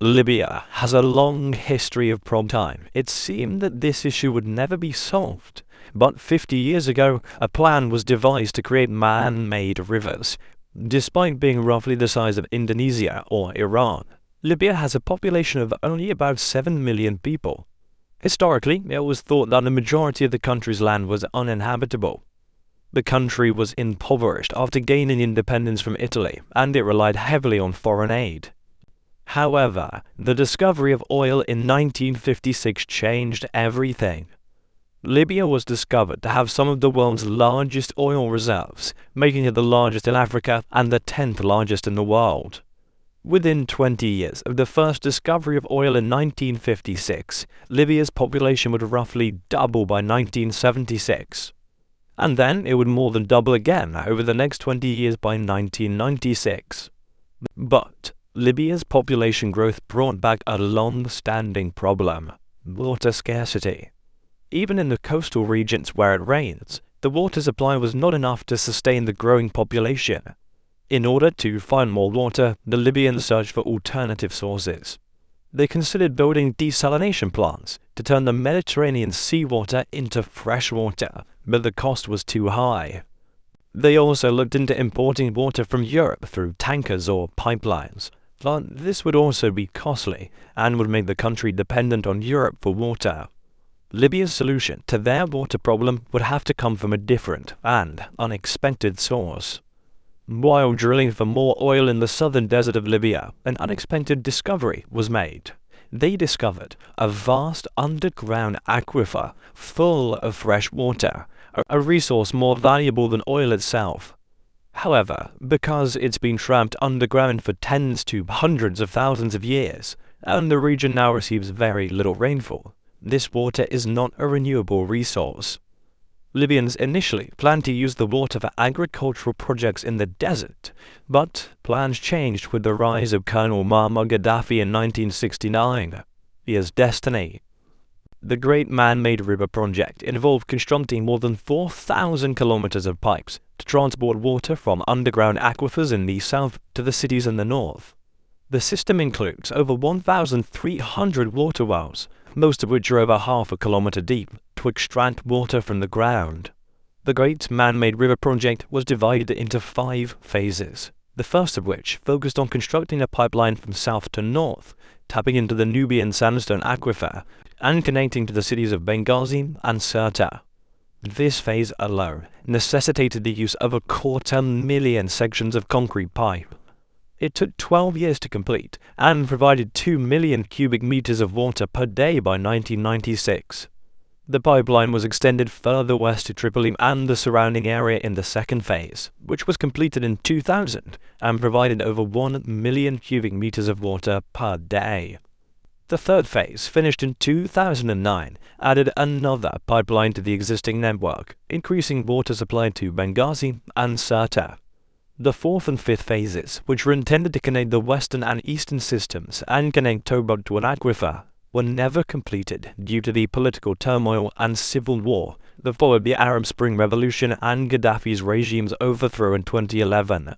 Libya has a long history of problem time. It seemed that this issue would never be solved. But 50 years ago, a plan was devised to create man-made rivers. Despite being roughly the size of Indonesia or Iran, Libya has a population of only about 7 million people. Historically, it was thought that the majority of the country's land was uninhabitable. The country was impoverished after gaining independence from Italy, and it relied heavily on foreign aid. However, the discovery of oil in 1956 changed everything. Libya was discovered to have some of the world's largest oil reserves, making it the largest in Africa and the 10th largest in the world. Within 20 years of the first discovery of oil in 1956, Libya's population would roughly double by 1976. And then it would more than double again over the next 20 years by 1996. But Libya's population growth brought back a long-standing problem: water scarcity. Even in the coastal regions where it rains, the water supply was not enough to sustain the growing population. In order to find more water, the Libyans searched for alternative sources. They considered building desalination plants to turn the Mediterranean seawater into fresh water, but the cost was too high. They also looked into importing water from Europe through tankers or pipelines, but this would also be costly and would make the country dependent on Europe for water. Libya's solution to their water problem would have to come from a different and unexpected source. While drilling for more oil in the southern desert of Libya, an unexpected discovery was made. They discovered a vast underground aquifer full of fresh water, a resource more valuable than oil itself. However, because it's been trapped underground for tens to hundreds of thousands of years, and the region now receives very little rainfall, this water is not a renewable resource. Libyans initially planned to use the water for agricultural projects in the desert, but plans changed with the rise of Colonel Muammar Gaddafi in 1969. His destiny. The Great Man-Made River Project involved constructing more than 4,000 kilometers of pipes to transport water from underground aquifers in the south to the cities in the north. The system includes over 1,300 water wells, most of which are over half a kilometer deep, to extract water from the ground. The Great Man-Made River Project was divided into 5 phases, the first of which focused on constructing a pipeline from south to north, tapping into the Nubian sandstone aquifer, and connecting to the cities of Benghazi and Sirte. This phase alone necessitated the use of 250,000 sections of concrete pipe. It took 12 years to complete, and provided 2 million cubic meters of water per day by 1996. The pipeline was extended further west to Tripoli and the surrounding area in the second phase, which was completed in 2000 and provided over 1 million cubic meters of water per day. The third phase, finished in 2009, added another pipeline to the existing network, increasing water supply to Benghazi and Sirte. The fourth and fifth phases, which were intended to connect the western and eastern systems and connect Tobruk to an aquifer, were never completed due to the political turmoil and civil war that followed the Arab Spring Revolution and Gaddafi's regime's overthrow in 2011.